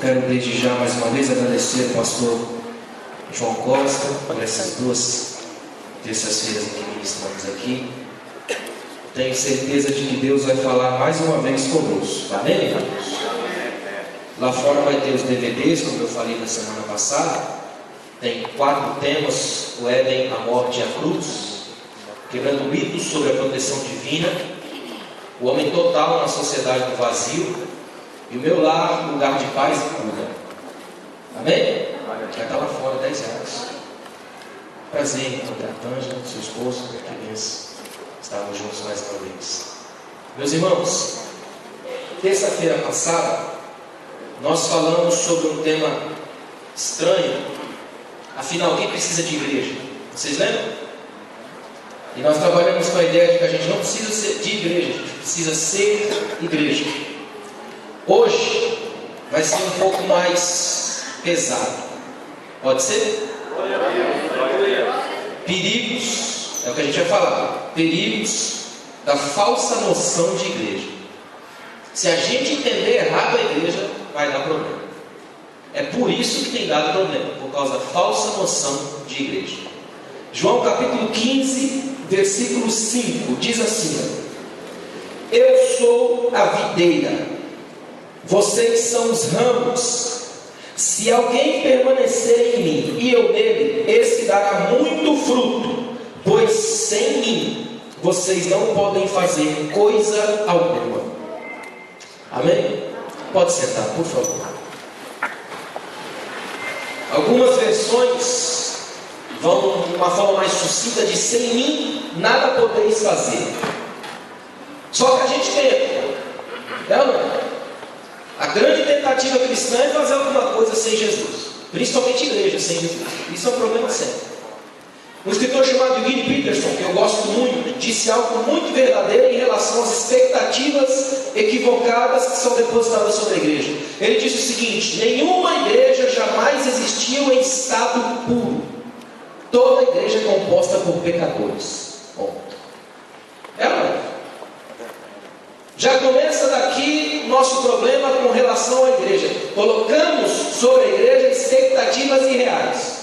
Quero desde já mais uma vez agradecer ao pastor João Costa por essas 2 terças-feiras em que ministramos aqui. Tenho certeza de que Deus vai falar mais uma vez conosco. Amém, irmãos? Lá fora vai ter os DVDs, como eu falei na semana passada. Tem 4 temas: o Éden, a morte e a cruz, quebrando mitos sobre a proteção divina, o homem total na sociedade do vazio, e o meu lar, lugar de paz e cura. Amém? Já está lá fora, 10 reais. Prazer em encontrar a Tângela, seu esposo, que benção. Estávamos juntos mais uma vez. Meus irmãos, terça-feira passada, nós falamos sobre um tema estranho. Afinal, quem precisa de igreja? Vocês lembram? E nós trabalhamos com a ideia de que a gente não precisa ser de igreja, a gente precisa ser igreja. Hoje vai ser um pouco mais pesado. Pode ser? Perigos, é o que a gente vai falar. Perigos da falsa noção de igreja. Se a gente entender errado a igreja, vai dar problema. É por isso que tem dado problema, por causa da falsa noção de igreja. João capítulo 15, versículo 5, diz assim: eu sou a videira, vocês são os ramos. Se alguém permanecer em mim e eu nele, esse dará muito fruto, pois sem mim vocês não podem fazer coisa alguma. Amém? Pode sentar, por favor. Algumas versões vão de uma forma mais sucinta de: sem mim nada podeis fazer. Só que a gente tenta, não é? A grande tentativa cristã é fazer alguma coisa sem Jesus, principalmente igreja sem Jesus. Isso é um problema sério. Um escritor chamado Eugene Peterson, que eu gosto muito, disse algo muito verdadeiro em relação às expectativas equivocadas que são depositadas sobre a igreja. Ele disse o seguinte: nenhuma igreja jamais existiu em estado puro. Toda igreja é composta por pecadores. Ponto. É ou não é? Já começa daqui o nosso problema com relação à igreja. Colocamos sobre a igreja expectativas irreais.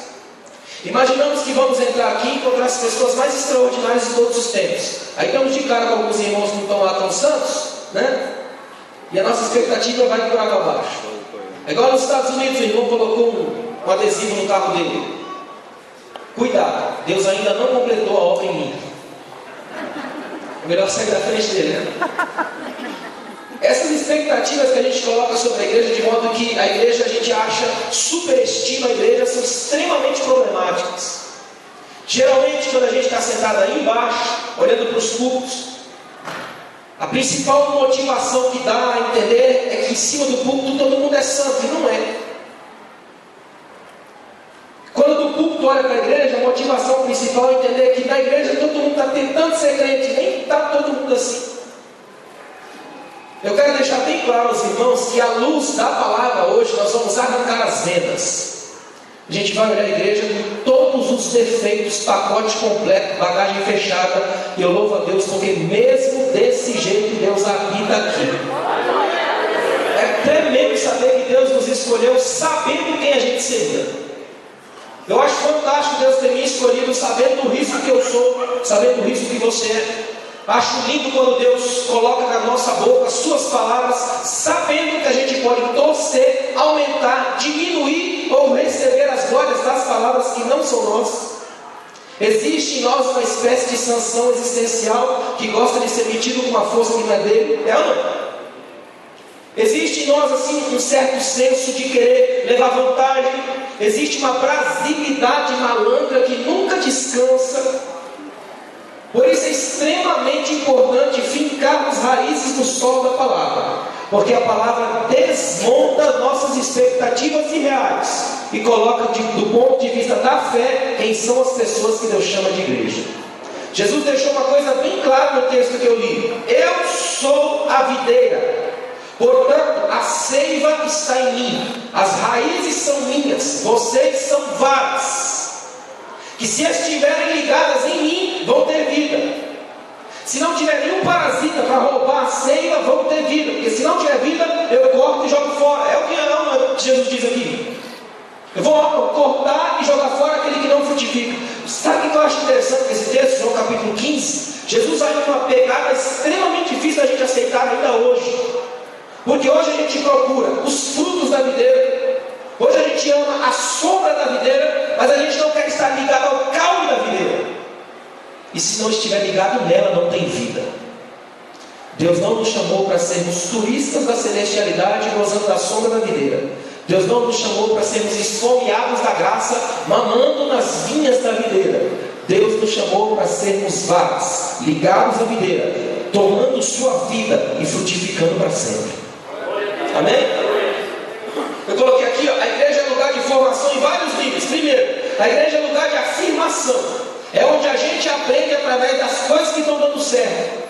Imaginamos que vamos entrar aqui e encontrar as pessoas mais extraordinárias de todos os tempos. Aí estamos de cara com alguns irmãos que não estão lá tão santos, né? E a nossa expectativa vai por água abaixo. Agora nos Estados Unidos o irmão colocou um adesivo no carro dele: cuidado, Deus ainda não completou a obra em mim. É melhor sair da frente dele, né? Essas expectativas que a gente coloca sobre a igreja, de modo que a igreja a gente acha, superestima a igreja, são extremamente problemáticas. Geralmente quando a gente está sentado aí embaixo, olhando para os púlpitos, a principal motivação que dá a entender é que em cima do púlpito todo mundo é santo, e não é. Quando do púlpito olha para a igreja, a motivação principal é entender que na igreja todo mundo está tentando ser crente, nem está todo mundo assim. Eu quero deixar bem claro aos irmãos que à luz da palavra hoje nós vamos arrancar as vendas. A gente vai olhar a igreja com todos os defeitos, pacote completo, bagagem fechada, e eu louvo a Deus porque mesmo desse jeito Deus habita aqui. É tremendo saber que Deus nos escolheu sabendo quem a gente seria. Eu acho fantástico Deus ter me escolhido sabendo do risco que eu sou, sabendo do risco que você é. Acho lindo quando Deus coloca na nossa boca as suas palavras, sabendo que a gente pode torcer, aumentar, diminuir ou receber as glórias das palavras que não são nossas. Existe em nós uma espécie de sanção existencial que gosta de ser metido com uma força que não é dele, é ou não? Existe em nós assim um certo senso de querer levar vantagem. Existe uma brasilidade malandra que nunca descansa. Por isso é extremamente importante fincarmos raízes no solo da palavra, porque a palavra desmonta nossas expectativas irreais e coloca do ponto de vista da fé quem são as pessoas que Deus chama de igreja. Jesus deixou uma coisa bem clara no texto que eu li: eu sou a videira, portanto a seiva está em mim, as raízes são minhas, vocês são varas, que se estiverem ligadas em mim, vão ter vida. Se não tiver nenhum parasita para roubar a seiva, vão ter vida. Porque se não tiver vida, eu corto e jogo fora. É o que Jesus diz aqui? Eu vou cortar e jogar fora aquele que não frutifica. Sabe o que eu acho interessante nesse texto, João capítulo 15? Jesus ainda tem uma pegada extremamente difícil da gente aceitar ainda hoje. Porque hoje a gente procura os frutos da videira. Hoje a gente ama a sombra da videira, mas a gente não quer estar ligado ao caule da videira. E se não estiver ligado nela, não tem vida. Deus não nos chamou para sermos turistas da celestialidade, gozando da sombra da videira. Deus não nos chamou para sermos esfomeados da graça, mamando nas vinhas da videira. Deus nos chamou para sermos varas, ligados à videira, tomando sua vida e frutificando para sempre. Amém? Eu coloquei aqui, ó, a igreja é lugar de formação em vários níveis. Primeiro, a igreja é lugar de afirmação. É onde a gente aprende através das coisas que estão dando certo.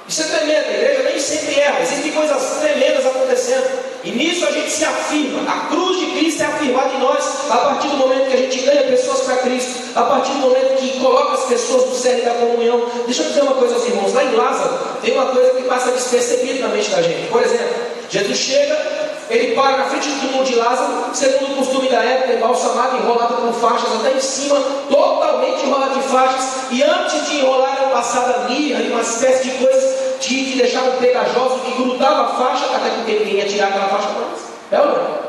Isso é tremendo, a igreja nem sempre erra, existem coisas tremendas acontecendo, e nisso a gente se afirma. A cruz de Cristo é afirmada em nós a partir do momento que a gente ganha pessoas para Cristo, a partir do momento que coloca as pessoas no cerne da comunhão. Deixa eu dizer uma coisa aos irmãos, lá em Lázaro tem uma coisa que passa despercebida na mente da gente. Por exemplo, Jesus chega, ele para na frente do túmulo de Lázaro, segundo o costume da época, embalsamado, enrolado com faixas até em cima, totalmente enrolado de faixas, e antes de enrolar era passada mirra e uma espécie de coisas que deixavam pegajosos, que grudava a faixa, até porque ninguém ia tirar aquela faixa mais. É ou não?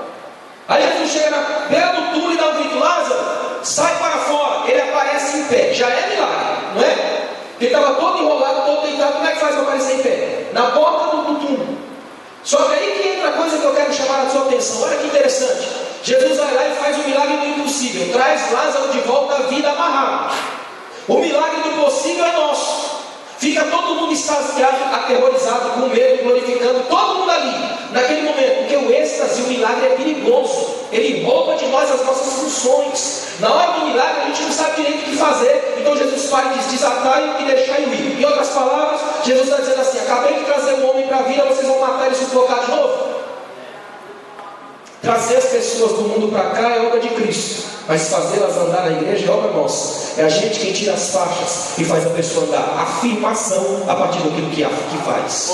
Aí Jesus chega na beira do túmulo e dá um grito: Lázaro, sai para fora. Ele aparece em pé, já é milagre, não é? Ele estava todo enrolado, todo deitado. Como é que faz para aparecer em pé? Na porta do túmulo. Só que aí que entra a coisa que eu quero chamar a sua atenção. Olha que interessante. Jesus vai lá e faz o milagre do impossível. Traz Lázaro de volta à vida amarrado. O milagre do possível é nosso. Fica todo mundo extasiado, aterrorizado, com medo, glorificando, todo mundo ali, naquele momento, porque o êxtase, o milagre é perigoso. Ele rouba de nós as nossas funções. Na hora do milagre a gente não sabe direito o que fazer. Então Jesus para e diz: desatai e deixai-o ir. Em outras palavras, Jesus está dizendo assim: acabei de trazer um homem para a vida, vocês vão matar ele e sufocar de novo? Trazer as pessoas do mundo para cá é obra de Cristo, mas fazê-las andar na igreja é obra nossa. É a gente quem tira as faixas e faz a pessoa andar. Afirmação a partir daquilo que faz.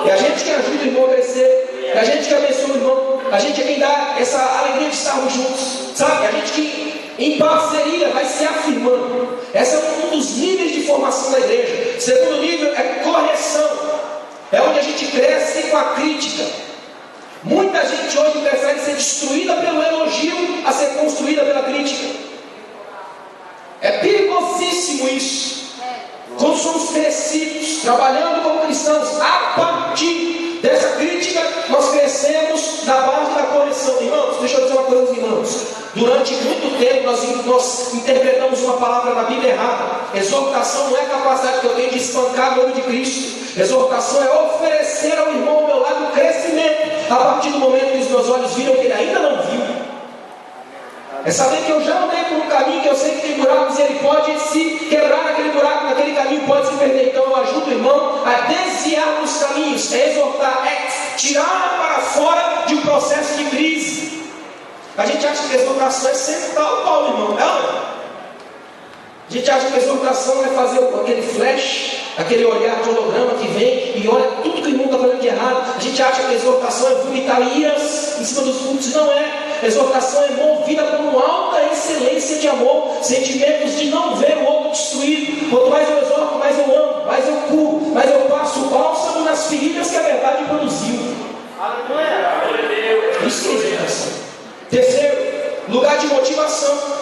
É a gente que ajuda o irmão a crescer. É a gente que abençoa o irmão. A gente é quem dá essa alegria de estarmos juntos. Sabe? É a gente que em parceria vai se afirmando. Esse é um dos níveis de formação da igreja. O segundo nível é correção. É onde a gente cresce com a crítica. Muita gente hoje prefere ser destruída pelo elogio a ser construída pela crítica. É perigosíssimo isso. Quando somos crescidos, trabalhando como cristãos, a partir dessa crítica, nós crescemos na base da correção. Irmãos, deixa eu dizer uma coisa aos irmãos. Durante muito tempo nós interpretamos uma palavra na Bíblia errada. Exortação não é a capacidade que eu tenho de espancar o nome de Cristo. Exortação é oferecer ao irmão ao meu lado crescimento, a partir do momento que os meus olhos viram que ele ainda não viu. É saber que eu já andei por um caminho, que eu sei que tem buracos e ele pode se quebrar naquele buraco, naquele caminho pode se perder. Então eu ajudo o irmão a desviar dos caminhos, é exortar, é tirar para fora de um processo de crise. A gente acha que a exortação é sempre tal qual, irmão, não? A gente acha que a exortação é fazer aquele flash, aquele olhar de holograma que vem e olha tudo que o irmão está fazendo de errado. A gente acha que a exortação é vomitar iras em cima dos cultos. Não é. A exortação é movida por uma alta excelência de amor, sentimentos de não ver o outro destruído. Quanto mais eu exorto, mais eu amo, mais eu curo, mais eu passo o bálsamo nas feridas que a verdade produziu. Isso é exortação. Terceiro, lugar de motivação.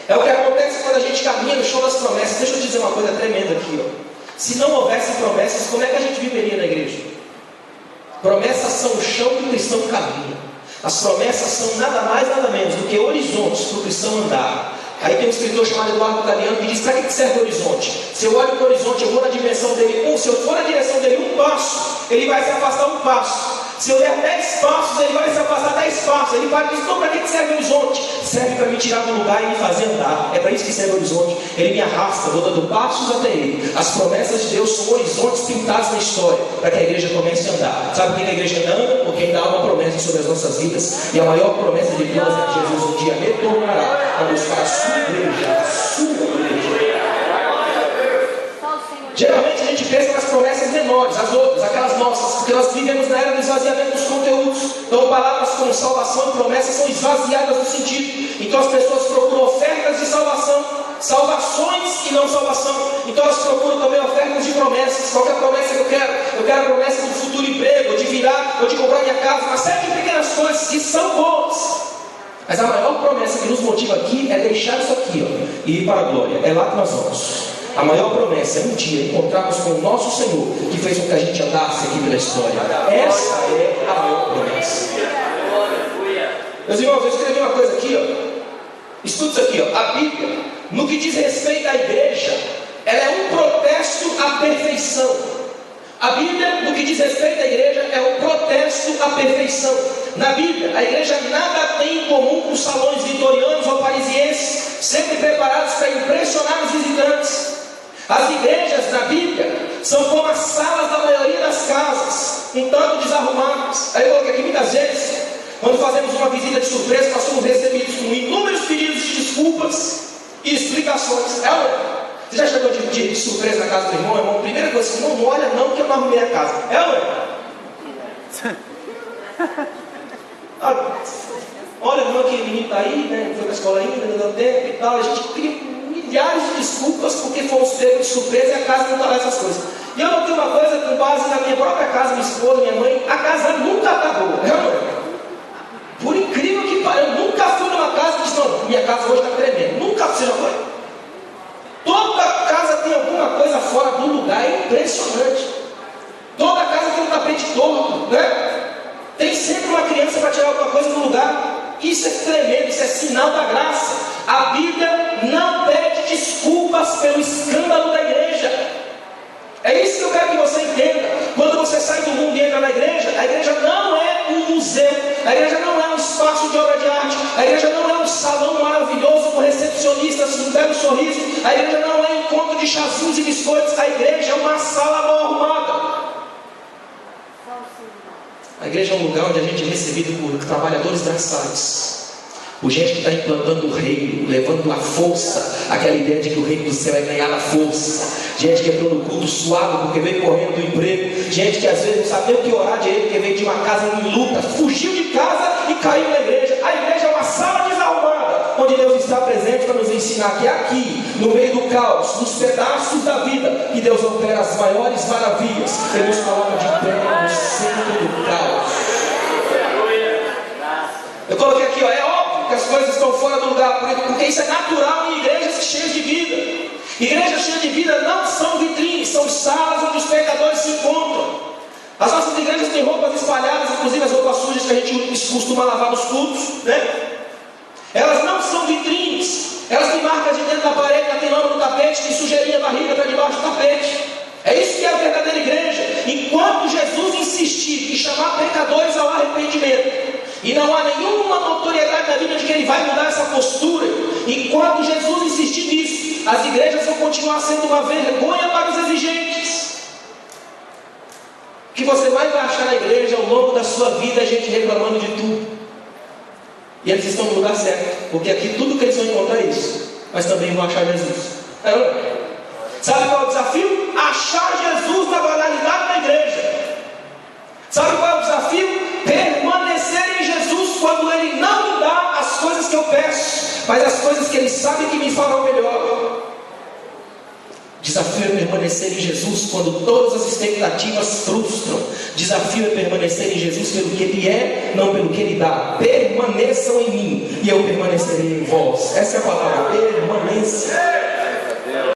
É o que acontece quando a gente caminha no chão das promessas. Deixa eu te dizer uma coisa tremenda aqui, ó. Se não houvesse promessas, como é que a gente viveria na igreja? Promessas são o chão que o cristão caminha. As promessas são nada mais, nada menos do que horizontes para o cristão andar. Aí tem um escritor chamado Eduardo Galeano que diz: para que serve o horizonte? Se eu olho para o horizonte, eu vou na dimensão dele se eu for na direção dele um passo, ele vai se afastar um passo. Se eu der 10 passos, ele vai se afastar 10 passos. Ele vai dizer: então para que serve o horizonte? Serve para me tirar do lugar e me fazer andar. É para isso que serve o horizonte. Ele me arrasta, vou dando passos até ele. As promessas de Deus são horizontes pintados na história, para que a igreja comece a andar. Sabe por que a igreja anda? Porque ainda há uma promessa sobre as nossas vidas. E a maior promessa de Deus é que Jesus um dia retornará para buscar a sua igreja. A sua igreja. Geralmente a gente pensa nas promessas menores, as outras, aquelas nossas, porque nós vivemos na era do esvaziamento dos conteúdos. Então palavras como salvação e promessa são esvaziadas do sentido. Então as pessoas procuram ofertas de salvação, salvações e não salvação. Então elas procuram também ofertas de promessas. Qual é a promessa que eu quero? Eu quero a promessa de futuro emprego, ou de virar, ou de comprar minha casa, uma série de pequenas coisas que são boas. Mas a maior promessa que nos motiva aqui é deixar isso aqui, ó, e ir para a glória. É lá que nós vamos. A maior promessa é um dia encontrarmos com o nosso Senhor, que fez com que a gente andasse aqui pela história. Essa é a maior promessa. Meus irmãos, eu escrevi uma coisa aqui, ó. Estuda isso aqui, ó. A Bíblia, no que diz respeito à igreja, ela é um protesto à perfeição. A Bíblia, no que diz respeito à igreja, é um protesto à perfeição. Na Bíblia, a igreja nada tem em comum com os salões vitorianos ou parisienses, sempre preparados para impressionar os visitantes. As igrejas da Bíblia são como as salas da maioria das casas, um tanto desarrumadas. Aí eu coloquei aqui muitas vezes, quando fazemos uma visita de surpresa, nós somos recebidos com inúmeros pedidos de desculpas e explicações. Você já chegou de surpresa na casa do irmão? Irmão, primeira coisa, irmão, não olha não que eu não arrumei a casa. Olha, irmão, que menino está aí, né? Foi para a escola ainda, não deu tempo e tal. A gente cria milhares de desculpas porque fomos pegos de surpresa e a casa não está lá, essas coisas. E eu notei uma coisa com base na minha própria casa, minha esposa, minha mãe: a casa nunca está boa. Por incrível que pareça, eu nunca fui numa casa que disse: não, minha casa hoje está tremendo. Nunca, você já foi? Toda casa tem alguma coisa fora do lugar, é impressionante. Toda casa tem um tapete torto, né? Tem sempre uma criança para tirar alguma coisa do lugar. Isso é tremendo, isso é sinal da graça. A Bíblia não pede desculpas pelo escândalo da igreja. É isso que eu quero que você entenda. Quando você sai do mundo e entra na igreja, a igreja não é um museu, a igreja não é um espaço de obra de arte, a igreja não é um salão maravilhoso com recepcionistas, um belo sorriso, a igreja não é um encontro de chazinhos e biscoitos, a igreja é uma sala mal arrumada. A igreja é um lugar onde a gente é recebido por trabalhadores braçais, por gente que está implantando o reino, levando a força, aquela ideia de que o reino do céu é ganhar na força. Gente que entrou no culto suado porque veio correndo do emprego. Gente que às vezes não sabe nem o que orar direito porque veio de uma casa em luta, fugiu de casa e caiu na igreja. A igreja é uma sala desarrumada, onde Deus está presente para nos ensinar que é aqui, no meio do caos, nos pedaços da vida, que Deus opera as maiores maravilhas. Ele nos coloca de pé no centro do caos. Eu coloquei aqui, ó, é óbvio que as coisas estão fora do lugar, porque isso é natural em igrejas cheias de vida. Igrejas cheias de vida não são vitrines, são salas onde os pecadores se encontram. As nossas igrejas têm roupas espalhadas, inclusive as roupas sujas que a gente costuma lavar nos cultos, né? Elas não são vitrines, elas têm marcas de dentro da parede, tem lama no tapete, tem sujeirinha barriga para debaixo do tapete. É isso que é a verdadeira igreja. Enquanto Jesus insistir em chamar pecadores ao arrependimento, e não há nenhuma notoriedade na Bíblia de que ele vai mudar essa postura, enquanto Jesus insistir nisso, as igrejas vão continuar sendo uma vergonha para os exigentes. O que você mais vai achar na igreja ao longo da sua vida é gente reclamando de tudo. E eles estão no lugar certo, porque aqui tudo que eles vão encontrar é isso, mas também vão achar Jesus. Sabe qual é o desafio? Achar Jesus na banalidade da igreja. Sabe qual é o desafio? Permanecer em Jesus quando Ele não me dá as coisas que eu peço, mas as coisas que Ele sabe que me farão melhor. Desafio é permanecer em Jesus quando todas as expectativas frustram. Desafio é permanecer em Jesus pelo que Ele é, não pelo que Ele dá. Permaneçam em mim e eu permanecerei em vós. Essa é a palavra, permanência.